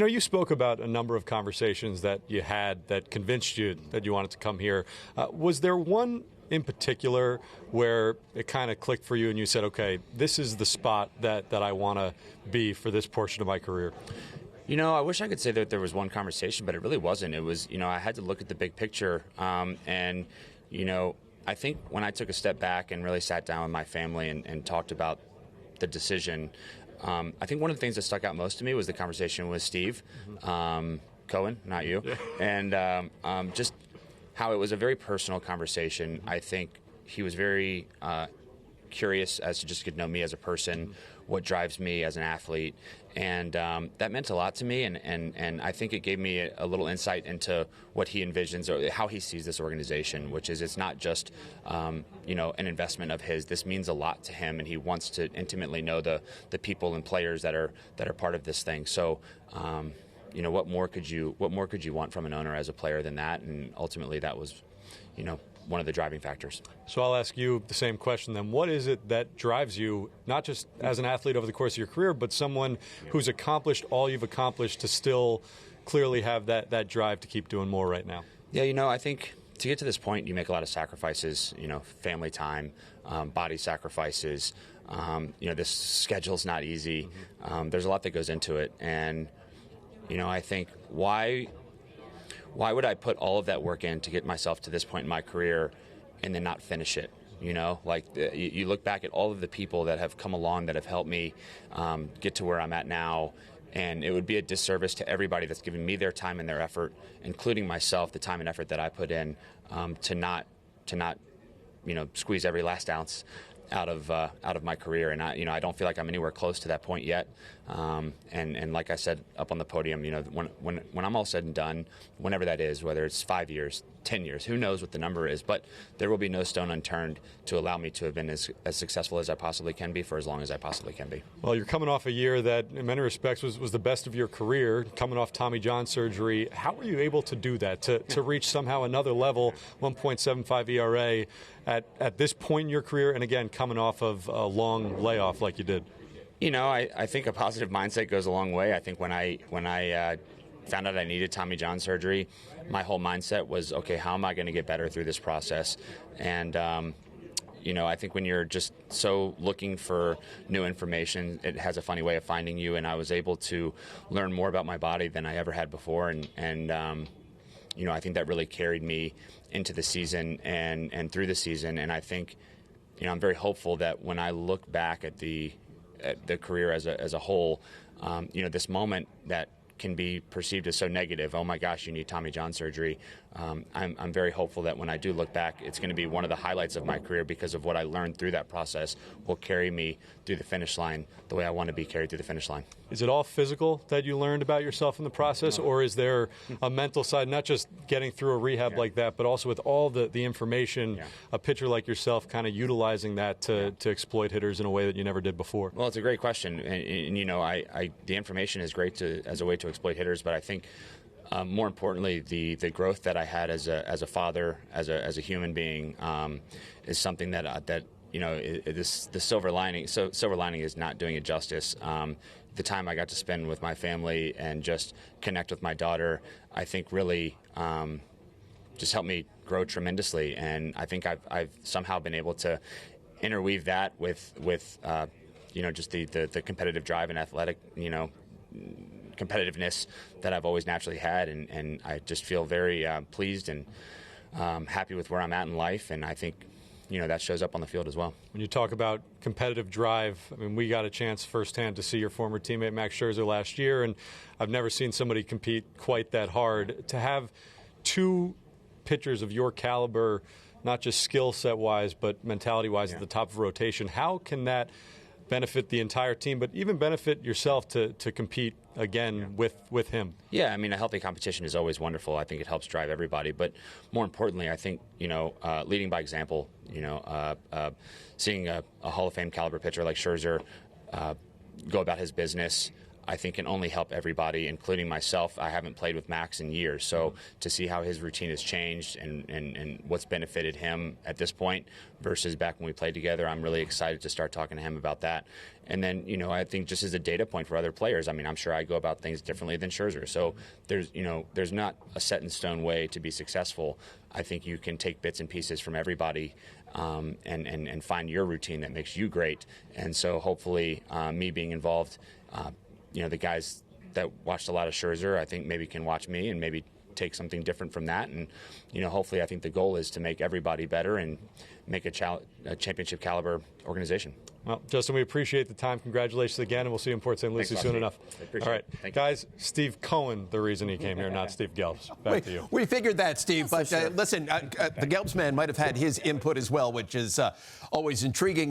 You spoke about a number of conversations that you had that convinced you that you wanted to come here. Was there one in particular where it kind of clicked for you and you said, okay, this is the spot that I want to be for this portion of my career? I wish I could say that there was one conversation, but it really wasn't. It was, I had to look at the big picture. I think when I took a step back and really sat down with my family and talked about the decision, I think one of the things that stuck out most to me was the conversation with Steve Cohen, not you, and just how it was a very personal conversation. I think he was very curious as to just get to know me as a person, what drives me as an athlete, and that meant a lot to me, and I think it gave me a little insight into what he envisions or how he sees this organization, which is it's not just an investment of his. This means a lot to him, and he wants to intimately know the people and players that are part of this thing. So what more could you want from an owner as a player than that? And ultimately that was one of the driving factors. So I'll ask you the same question then. What is it that drives you, not just as an athlete over the course of your career, but someone who's accomplished all you've accomplished to still clearly have that drive to keep doing more right now? Yeah, I think to get to this point, you make a lot of sacrifices, family time, body sacrifices. This schedule's not easy. There's a lot that goes into it. And, I think why would I put all of that work in to get myself to this point in my career and then not finish it? You look back at all of the people that have come along that have helped me get to where I'm at now, and it would be a disservice to everybody that's given me their time and their effort, including myself, the time and effort that I put in, to not squeeze every last ounce out of my career. And I don't feel like I'm anywhere close to that point yet. And like I said up on the podium, when I'm all said and done, whenever that is, whether it's 5 years, 10 years, who knows what the number is, but there will be no stone unturned to allow me to have been as successful as I possibly can be for as long as I possibly can be. Well, you're coming off a year that in many respects was the best of your career, coming off Tommy John surgery. How were you able to do that, to reach somehow another level, 1.75 ERA at this point in your career, and again, coming off of a long layoff like you did? I think a positive mindset goes a long way. I think when I found out I needed Tommy John surgery, my whole mindset was, okay, how am I going to get better through this process? And, I think when you're just so looking for new information, it has a funny way of finding you, and I was able to learn more about my body than I ever had before, and I think that really carried me into the season and through the season, and I think, I'm very hopeful that when I look back at the career as a whole, this moment that can be perceived as so negative, oh my gosh, you need Tommy John surgery. I'm very hopeful that when I do look back, it's going to be one of the highlights of my career because of what I learned through that process will carry me through the finish line the way I want to be carried through the finish line. Is it all physical that you learned about yourself in the process, or is there a mental side, not just getting through a rehab like that, but also with all the information, a pitcher like yourself kind of utilizing that to exploit hitters in a way that you never did before? Well, it's a great question, and the information is great as a way to exploit hitters, but I think more importantly, the growth that I had as a father, as a human being, is something that the silver lining. So silver lining is not doing it justice. The time I got to spend with my family and just connect with my daughter, I think really just helped me grow tremendously. And I think I've somehow been able to interweave that with just the competitive drive and athletic competitiveness that I've always naturally had, and I just feel very pleased and happy with where I'm at in life, and I think that shows up on the field as well. When you talk about competitive drive, I mean, we got a chance firsthand to see your former teammate Max Scherzer last year, and I've never seen somebody compete quite that hard. To have two pitchers of your caliber, not just skill set wise, but mentality wise at the top of rotation, how can that benefit the entire team, but even benefit yourself to compete again with him? Yeah, I mean, a healthy competition is always wonderful. I think it helps drive everybody. But more importantly, I think, leading by example, seeing a Hall of Fame caliber pitcher like Scherzer go about his business, I think can only help everybody, including myself. I haven't played with Max in years, so to see how his routine has changed and what's benefited him at this point versus back when we played together, I'm really excited to start talking to him about that. And then, I think just as a data point for other players, I mean, I'm sure I go about things differently than Scherzer. So there's not a set in stone way to be successful. I think you can take bits and pieces from everybody and find your routine that makes you great. And so hopefully me being involved, the guys that watched a lot of Scherzer, I think maybe can watch me and maybe take something different from that. And, hopefully I think the goal is to make everybody better and make a championship caliber organization. Well, Justin, we appreciate the time. Congratulations again, and we'll see you in Port St. Lucie soon enough. All right, guys, Steve Cohen, the reason he came here, not Steve Gelbs. Back to you. We figured that, Steve. But listen, the Gelbs man might have had his input as well, which is always intriguing.